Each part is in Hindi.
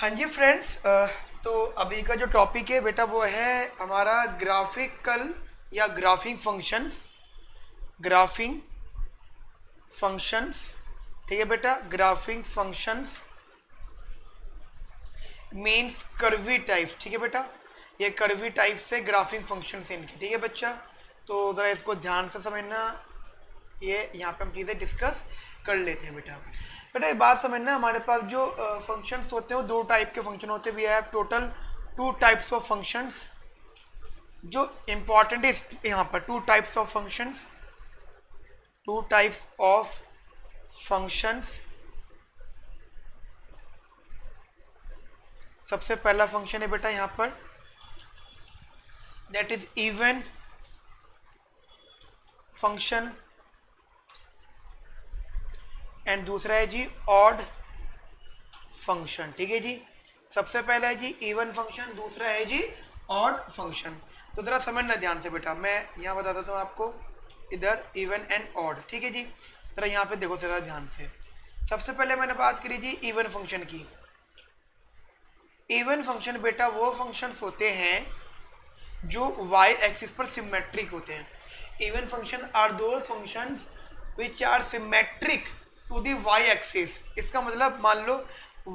हाँ जी फ्रेंड्स, तो अभी का जो टॉपिक है बेटा वो है हमारा ग्राफिकल या ग्राफिंग फंक्शंस। ठीक है बेटा, graphic functions means curvy types. ठीक है बेटा, ये कर्वी टाइप से ग्राफिंग फंक्शंस हैं इनकी। ठीक है बच्चा, तो ज़रा इसको ध्यान से समझना। ये यहाँ पे हम चीज़ें डिस्कस कर लेते हैं बेटा। बेटा ये बात समझना, हमारे पास जो फंक्शंस होते हैं वो दो टाइप के फंक्शन होते हैं। We have total two types of functions. जो इंपॉर्टेंट है यहाँ पर टू टाइप्स ऑफ फंक्शंस। सबसे पहला फंक्शन है बेटा यहाँ पर, that is even function, and दूसरा है जी ऑड फंक्शन। ठीक है जी, सबसे पहला है जी इवन फंक्शन, दूसरा है जी ऑड फंक्शन। तो जरा समझना ध्यान से बेटा, मैं यहाँ बता देता हूँ आपको, इधर इवन एंड ऑड। ठीक है जी, जरा यहाँ पे देखो जरा ध्यान से। सबसे पहले मैंने बात करी जी इवन फंक्शन की। इवन फंक्शन बेटा वो फंक्शंस होते हैं जो वाई एक्सिस पर सिमेट्रिक होते हैं। Even function are those functions which are symmetric to the y axis. इसका मतलब मान लो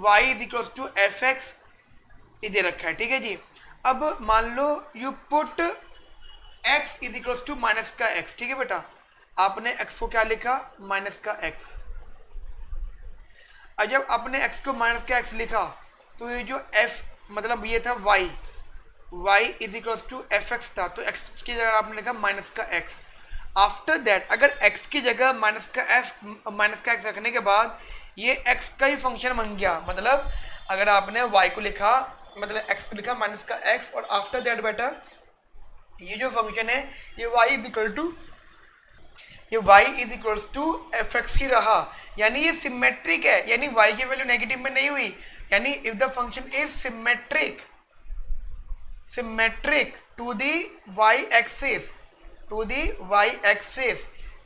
y is equals to f x इधर रखा है। ठीक है जी, अब मान लो you put x is equals to minus का x। ठीक है बेटा, आपने x को क्या लिखा, माइनस का x। और जब आपने x को माइनस का x लिखा तो ये जो f मतलब ये था y is equals to f x था, तो x की जगह आपने लिखा माइनस का x। आफ्टर दैट अगर x की जगह माइनस का x रखने के बाद ये x का ही फंक्शन बन गया। मतलब अगर आपने y को लिखा, मतलब x को लिखा माइनस का x, और आफ्टर दैट बेटा ये जो फंक्शन है ये y is equals to f x ही रहा, यानी ये सिमेट्रिक है, यानी y की वैल्यू नेगेटिव में नहीं हुई। यानी if the function is symmetric to the y axis,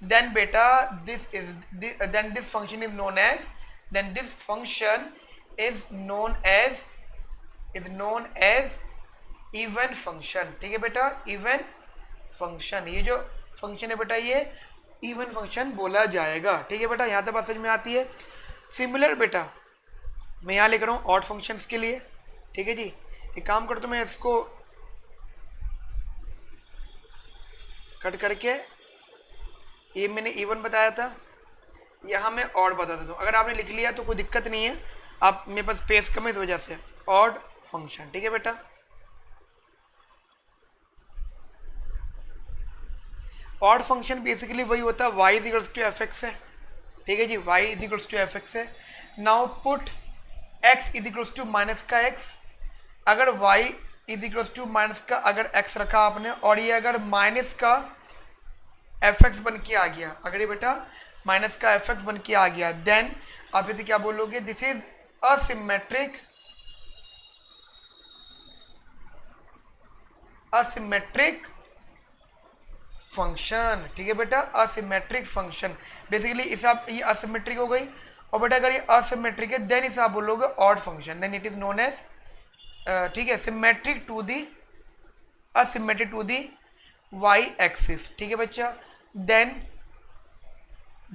then beta this function is known as even function. ठीक है बेटा, इवन फंक्शन, ये जो फंक्शन है बेटा ये इवन फंक्शन बोला जाएगा। ठीक है बेटा, यहाँ तक बात समझ में आती है। सिमिलर बेटा मैं यहाँ लिख रहा हूँ ऑड फंक्शंस के लिए। ठीक है जी, एक काम करता हूँ, मैं इसको कट करके, ये मैंने इवन बताया था, यहाँ मैं ऑड बता देता हूँ। अगर आपने लिख लिया तो कोई दिक्कत नहीं है, आप मेरे पास स्पेस कम है इस वजह से। ऑड फंक्शन, ठीक है बेटा, ऑड फंक्शन बेसिकली वही होता है y is equals to f x है। ठीक है जी, y is equals to f x है। Now put x is equals to minus का x। अगर y is equals to minus का अगर x रखा आपने, और ये अगर माइनस का एफ एक्स बन के आ गया, अगर ये बेटा माइनस का एफ एक्स बन के आ गया, देन आप इसे क्या बोलोगे, दिस इज असिमेट्रिक फंक्शन। ठीक है बेटा, असिमेट्रिक फंक्शन बेसिकली इसे आप, ये असिमेट्रिक हो गई, और बेटा अगर ये असिमेट्रिक है देन इसे आप बोलोगे odd function, then it is known as, ठीक है, asymmetric to the y axis. ठीक है बच्चा, then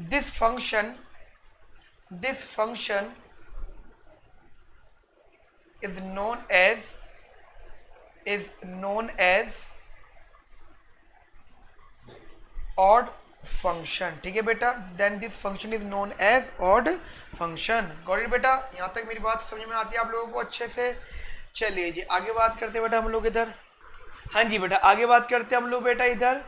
this function is known as odd function। ठीक है बेटा, then this function is known as odd function. Got it बेटा, यहाँ तक मेरी बात समझ में आती है आप लोगों को अच्छे से। चलिए जी आगे बात करते हैं बेटा हम लोग इधर। हाँ जी बेटा, आगे बात करते हैं हम लोग बेटा इधर।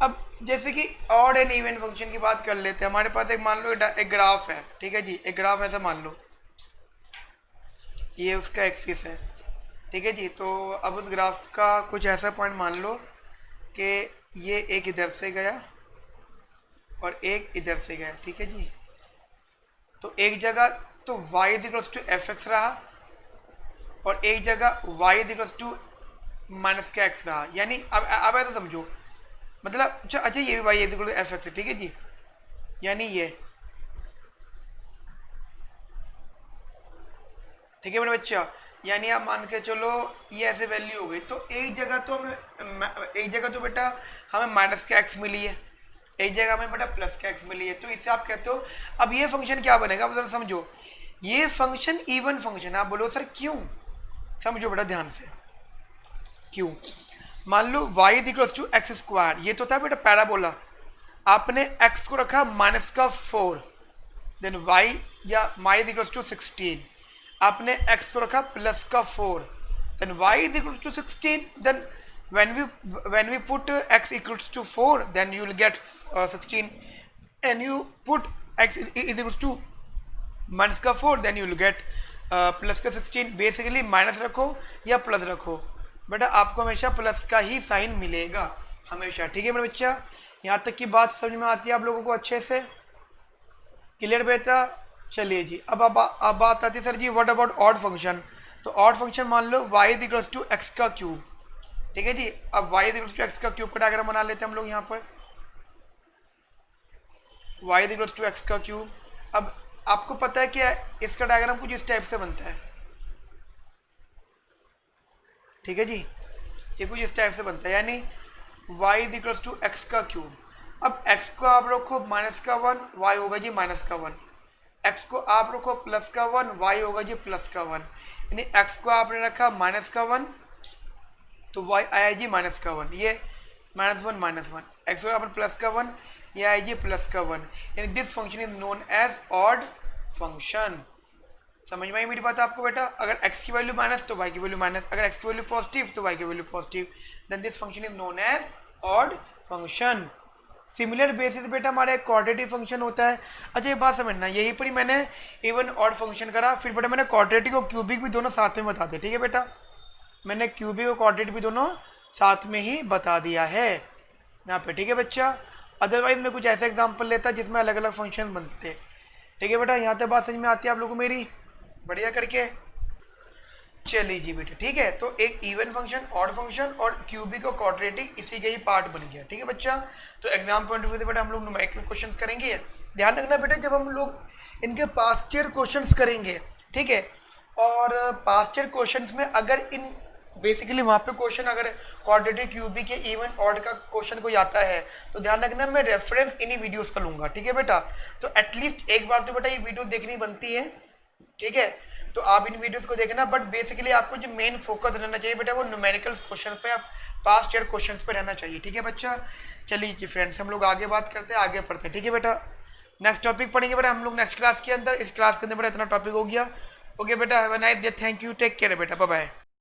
अब जैसे कि ऑड एंड इवन फंक्शन की बात कर लेते हैं। हमारे पास एक मान लो एक ग्राफ है। ठीक है जी, एक ग्राफ ऐसा मान लो, ये उसका एक्सिस है। ठीक है जी, तो अब उस ग्राफ का कुछ ऐसा पॉइंट मान लो कि ये एक इधर से गया और एक इधर से गया। ठीक है जी, तो एक जगह तो y is equals to f x रहा, और एक जगह y is equals to minus का एक्स रहा। यानी अब ऐसा समझो, मतलब अच्छा ये भी y is equal to f x है। ठीक है जी, यानी ये ठीक है मेरे बच्चा। यानी आप मान के चलो ये ऐसे वैल्यू हो गई, तो एक जगह तो बेटा हमें माइनस का एक्स मिली है, एक जगह हमें बेटा प्लस का एक्स मिली है, तो इससे आप कहते हो अब ये फंक्शन क्या बनेगा, आप जरा समझो, ये फंक्शन इवन फंक्शन। आप बोलो सर क्यों, समझो बेटा ध्यान से, क्यों। मान लो y is equals to x square, ये तो था बेटा पैराबोला, आपने x को रखा -4, देन y या y इज इक्वल्स टू 16, आपने x को रखा +4, then y is equals to 16, then when we put x equals to 4, then you will get 16, and you put x is equals to -4, then you will get +16। Basically minus रखो या प्लस रखो बेटा, आपको हमेशा प्लस का ही साइन मिलेगा हमेशा, ठीक है मेरे बच्चा। यहाँ तक की बात समझ में आती है आप लोगों को अच्छे से, क्लियर बेटा। चलिए जी, अब बात आती है sir ji what about odd function. तो ऑड फंक्शन मान लो y is equals to x का क्यूब, ठीक है जी। अब y is equals to x का क्यूब का डायग्राम बना लेते हैं हम लोग यहाँ पर, y is equals to x का क्यूब। अब आपको पता है कि इसका डायग्राम कुछ इस टाइप से बनता है, ठीक है जी, ये कुछ इस टाइप से बनता है, यानी y is equals to x का क्यूब। अब x को आप रखो -1, y होगा जी -1, x को आप रखो +1, y होगा जी +1, यानी x को आपने रखा -1 तो y आया जी -1, ये -1, x को आपने +1, ये आया जी +1, यानी this function is known as odd function. समझ में आई मेरी बात आपको बेटा। अगर x की वैल्यू माइनस तो y की वैल्यू माइनस, अगर x की वैल्यू पॉजिटिव तो y की value positive, then this function is known as odd function. Similar basis बेटा हमारा एक क्वाड्रेटिक फंक्शन होता है। अच्छा ये बात समझना, यहीं पर ही मैंने इवन ऑड फंक्शन करा, फिर बेटा मैंने क्वाड्रेटिक और क्यूबिक भी दोनों साथ में बता दिया, ठीक है बेटा, मैंने क्यूबिक और क्वाड्रेटिक भी दोनों साथ में ही बता दिया है यहाँ पे, ठीक है बच्चा। अदरवाइज मैं कुछ ऐसा एग्जाम्पल लेता जिसमें अलग अलग फंक्शन बनते, ठीक है बेटा। यहाँ तक बात समझ में आती है आप लोगों को मेरी, बढ़िया करके। चलिए जी बेटा, ठीक है, तो एक इवन फंक्शन, ऑड फंक्शन और क्यूबिक और क्वाड्रेटिक इसी के ही पार्ट बन गया, ठीक है बच्चा। तो एग्जाम पॉइंट ऑफ व्यू से बेटा हम लोग न्यूमेरिकल क्वेश्चंस करेंगे। ध्यान रखना बेटा, जब हम लोग इनके पास्ट ईयर क्वेश्चंस करेंगे, ठीक है, और पास्ट ईयर क्वेश्चंस में अगर इन बेसिकली वहाँ पे क्वेश्चन अगर क्वाड्रेटिक क्यूबिक के इवन ऑड का क्वेश्चन कोई आता है तो ध्यान रखना मैं रेफरेंस इन्हीं वीडियोस का लूंगा, ठीक है बेटा। तो एटलीस्ट एक बार तो बेटा ये वीडियो देखनी बनती है, ठीक है, तो आप इन वीडियोस को देखना। बट बेसिकली आपको जो मेन फोकस रहना चाहिए बेटा वो न्यूमेरिकल क्वेश्चन पे, आप पास्ट ईयर क्वेश्चन पे रहना चाहिए, ठीक है बच्चा। चलिए जी फ्रेंड्स, हम लोग आगे बात करते हैं, आगे पढ़ते हैं, ठीक है बेटा। नेक्स्ट टॉपिक पढ़ेंगे बेटा हम लोग नेक्स्ट क्लास के अंदर। इस क्लास के अंदर बेटा इतना टॉपिक हो गया। ओके बेटा, have a nice day, thank you, take care बेटा, बाय बाय।